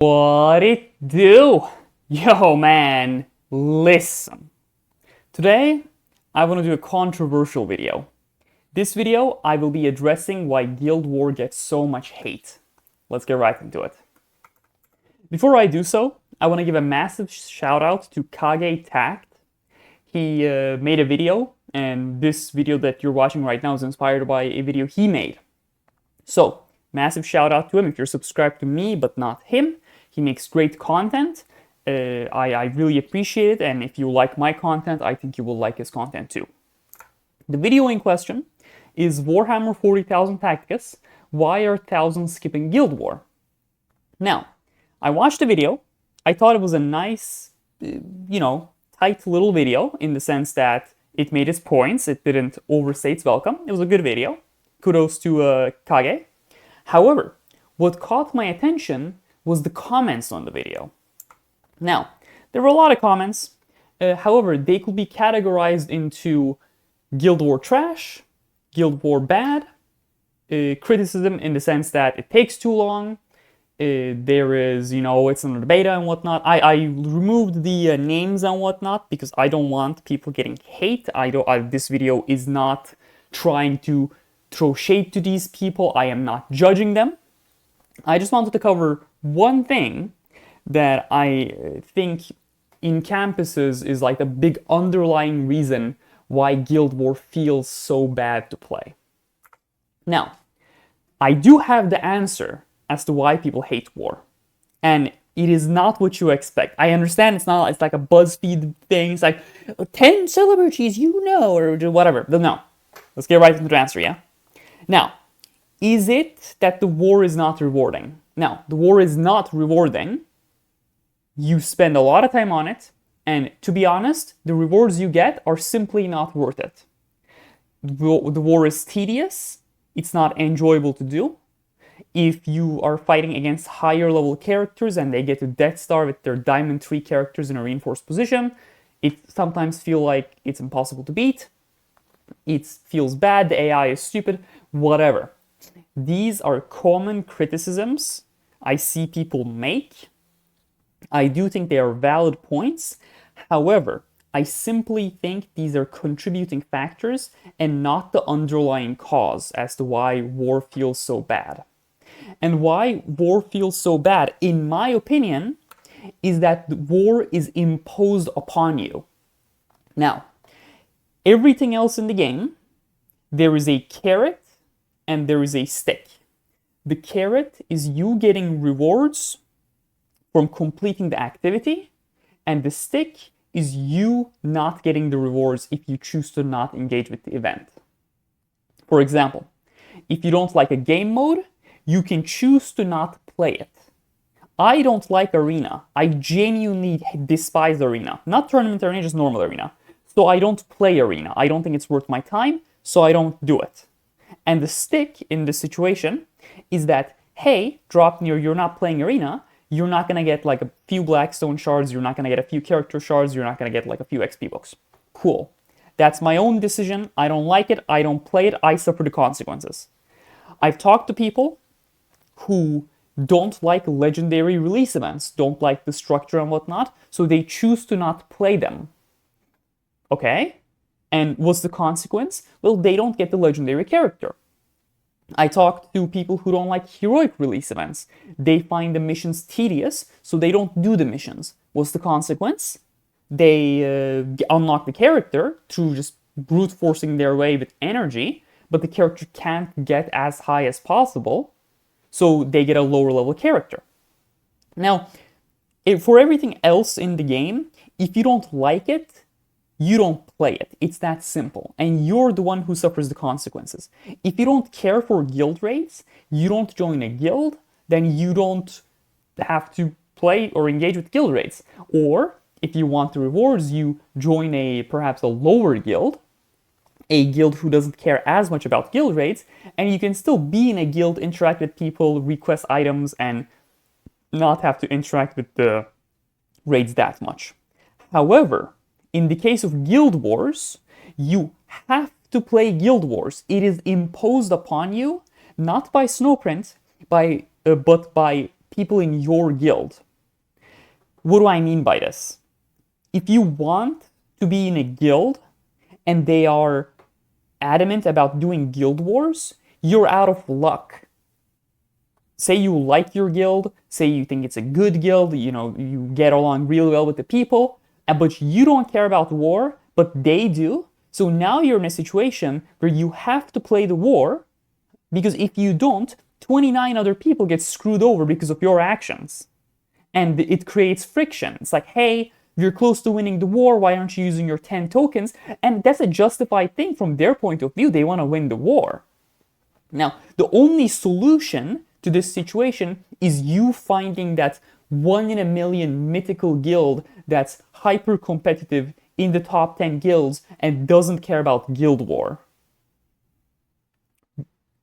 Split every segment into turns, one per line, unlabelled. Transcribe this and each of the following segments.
What it do? Yo, man, listen. Today, I want to do a controversial video. This video, I will be addressing why Guild War gets so much hate. Let's get right into it. Before I do so, I want to give a massive shout out to Kage Tact. He made a video, and this video that you're watching right now is inspired by a video he made. So, massive shout out to him if you're subscribed to me but not him. He makes great content. I really appreciate it, and if you like my content, I think you will like his content too. The video in question is Warhammer 40,000 Tacticus, Why Are Thousands Skipping Guild War? Now, I watched the video. I thought it was a nice, tight little video in the sense that it made its points. It didn't overstay its welcome. It was a good video. Kudos to Kage. However, what caught my attention was the comments on the video. Now, there were a lot of comments. However, they could be categorized into Guild War trash, Guild War bad, criticism in the sense that it takes too long, there is, it's under the beta and whatnot. I removed the names and whatnot because I don't want people getting hate. This video is not trying to throw shade to these people. I am not judging them. I just wanted to cover one thing that I think in campuses is like a big underlying reason why Guild War feels so bad to play. Now, I do have the answer as to why people hate war. And it is not what you expect. I understand it's like a BuzzFeed thing. It's like 10 celebrities or whatever. But no. Let's get right into the answer, yeah? Now, is it that the war is not rewarding? Now, the war is not rewarding. You spend a lot of time on it, and to be honest, the rewards you get are simply not worth it. The war is tedious. It's not enjoyable to do. If you are fighting against higher level characters and they get to Death Star with their Diamond 3 characters in a reinforced position, it sometimes feels like it's impossible to beat. It feels bad, the AI is stupid, whatever. These are common criticisms I see people make. I do think they are valid points. However, I simply think these are contributing factors and not the underlying cause as to why war feels so bad. And why war feels so bad, in my opinion, is that the war is imposed upon you. Now, everything else in the game, there is a carrot and there is a stick. The carrot is you getting rewards from completing the activity, and the stick is you not getting the rewards if you choose to not engage with the event. For example, if you don't like a game mode, you can choose to not play it. I don't like Arena. I genuinely despise Arena. Not Tournament Arena, just normal Arena. So I don't play Arena. I don't think it's worth my time, so I don't do it. And the stick in this situation is that, hey, Draupnir, you're not playing Arena, you're not going to get like a few Blackstone shards, you're not going to get a few character shards, you're not going to get like a few XP books. Cool. That's my own decision. I don't like it. I don't play it. I suffer the consequences. I've talked to people who don't like legendary release events, don't like the structure and whatnot, so they choose to not play them. Okay? And what's the consequence? Well, they don't get the legendary character. I talked to people who don't like heroic release events. They find the missions tedious, so they don't do the missions. What's the consequence? They unlock the character through just brute forcing their way with energy, but the character can't get as high as possible, so they get a lower level character. Now, for everything else in the game, if you don't like it, you don't play it. It's that simple. And you're the one who suffers the consequences. If you don't care for guild raids, you don't join a guild, then you don't have to play or engage with guild raids. Or if you want the rewards, you join perhaps a lower guild, a guild who doesn't care as much about guild raids, and you can still be in a guild, interact with people, request items, and not have to interact with the raids that much. However, in the case of Guild Wars, you have to play Guild Wars. It is imposed upon you, not by Snowprint, but by people in your guild. What do I mean by this? If you want to be in a guild and they are adamant about doing guild wars, you're out of luck. Say you like your guild, say you think it's a good guild, you get along really well with the people, but you don't care about war, but they do. So now you're in a situation where you have to play the war, because if you don't, 29 other people get screwed over because of your actions. And it creates friction. It's like, hey, you're close to winning the war, why aren't you using your 10 tokens? And that's a justified thing from their point of view. They want to win the war. Now, the only solution to this situation is you finding that 1 in a million mythical guild that's hyper competitive in the top 10 guilds and doesn't care about guild war.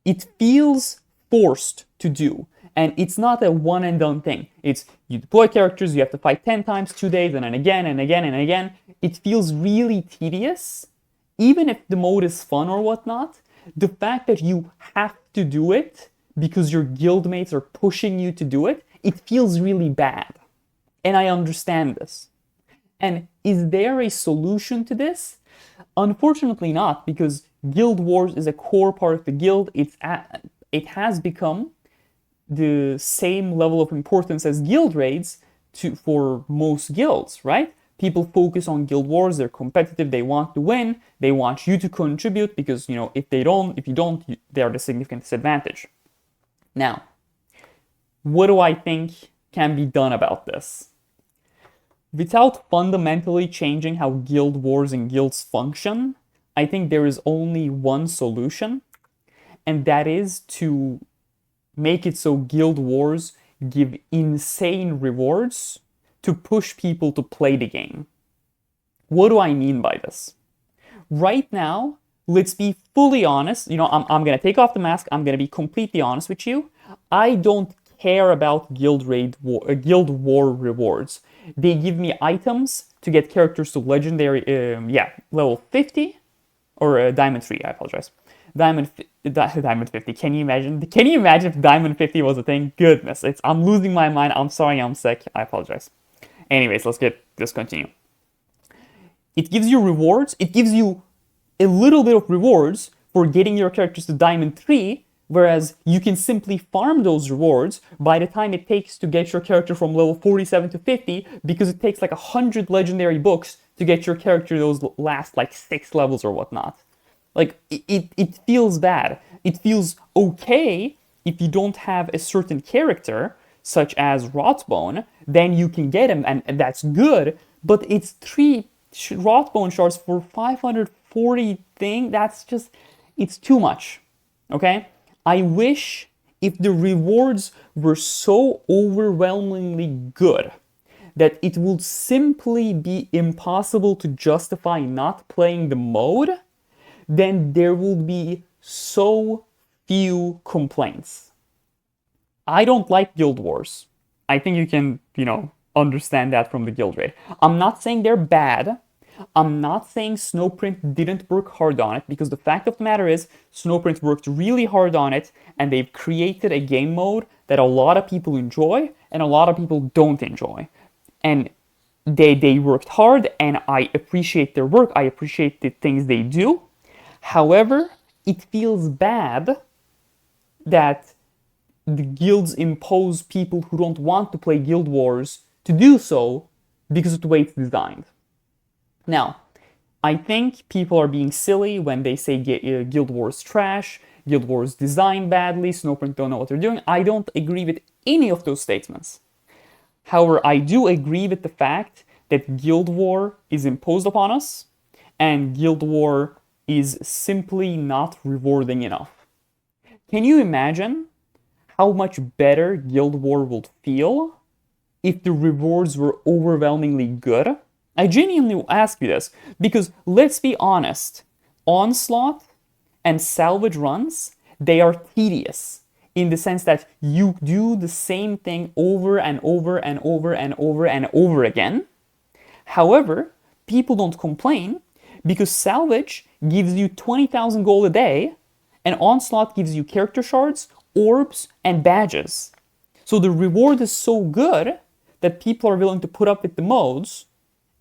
It feels forced to do, and it's not a one and done thing. It's you deploy characters, you have to fight 10 times, 2 days, and then again and again and again. It feels really tedious, even if the mode is fun or whatnot. The fact that you have to do it because your guildmates are pushing you to do it, it feels really bad. And I understand this. And is there a solution to this? Unfortunately not, because guild wars is a core part of the guild. It has become the same level of importance as guild raids for most guilds, right? People focus on guild wars, they're competitive, they want to win, they want you to contribute because, if you don't, they are at a significant disadvantage. Now, what do I think can be done about this? Without fundamentally changing how guild wars and guilds function, I think there is only one solution, and that is to make it so guild wars give insane rewards to push people to play the game. What do I mean by this? Right now, let's be fully honest. I'm going to take off the mask. I'm going to be completely honest with you. I don't care about guild war rewards. They give me items to get characters to legendary, level 50 or Diamond 3. I apologize. Diamond 50. Can you imagine if Diamond 50 was a thing? Goodness, I'm losing my mind. I'm sorry, I'm sick. I apologize. Anyways, let's continue. It gives you rewards. It gives you a little bit of rewards for getting your characters to Diamond 3, whereas you can simply farm those rewards by the time it takes to get your character from level 47 to 50, because it takes like 100 legendary books to get your character those last 6 levels or whatnot. It feels bad. It feels okay if you don't have a certain character, such as Rothbone, then you can get him, and that's good, but it's 3 Rothbone shards for 540 thing. It's too much, okay? I wish if the rewards were so overwhelmingly good that it would simply be impossible to justify not playing the mode, then there would be so few complaints. I don't like guild wars. I think you can, understand that from the guild raid. I'm not saying they're bad. I'm not saying Snowprint didn't work hard on it, because the fact of the matter is Snowprint worked really hard on it, and they've created a game mode that a lot of people enjoy and a lot of people don't enjoy. And they worked hard, and I appreciate their work. I appreciate the things they do. However, it feels bad that the guilds impose people who don't want to play guild wars to do so because of the way it's designed. Now, I think people are being silly when they say Guild Wars trash, Guild Wars designed badly, Snowprint don't know what they're doing. I don't agree with any of those statements. However, I do agree with the fact that Guild War is imposed upon us, and Guild War is simply not rewarding enough. Can you imagine how much better Guild War would feel if the rewards were overwhelmingly good? I genuinely ask you this, because let's be honest, Onslaught and Salvage runs, they are tedious in the sense that you do the same thing over and over and over and over and over again. However, people don't complain because Salvage gives you 20,000 gold a day and Onslaught gives you character shards, orbs, and badges. So the reward is so good that people are willing to put up with the modes.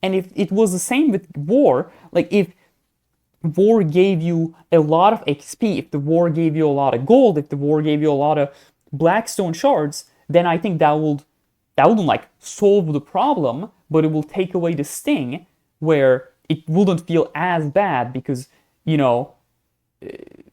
And if it was the same with war, like if war gave you a lot of XP, if the war gave you a lot of gold, if the war gave you a lot of blackstone shards, then I think that wouldn't like solve the problem, but it will take away the sting where it wouldn't feel as bad because, you know, it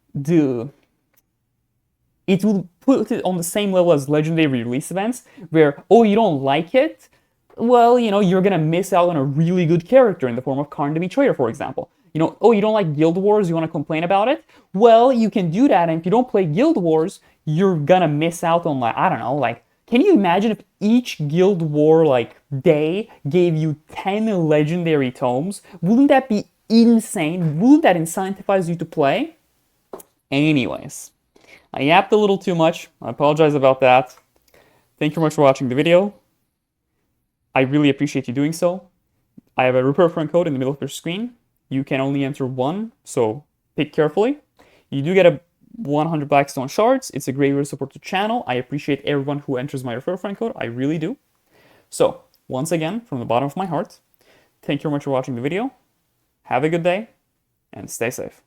will put it on the same level as legendary release events where, oh, you don't like it? Well, you know, you're gonna miss out on a really good character in the form of Karn the Betrayer, for example. You know, oh, you don't like Guild Wars, you want to complain about it? Well, you can do that, and if you don't play Guild Wars, you're gonna miss out on, like, I don't know, like, can you imagine if each Guild War, like, day gave you 10 legendary tomes? Wouldn't that be insane? Wouldn't that incentivize you to play? Anyways, I yapped a little too much. I apologize about that. Thank you very much for watching the video. I really appreciate you doing so. I have a repair friend code in the middle of your screen. You can only enter one, so pick carefully. You do get a 100 Blackstone shards. It's a great way to support the channel. I appreciate everyone who enters my refer friend code. I really do. So, once again, from the bottom of my heart, thank you very much for watching the video. Have a good day, and stay safe.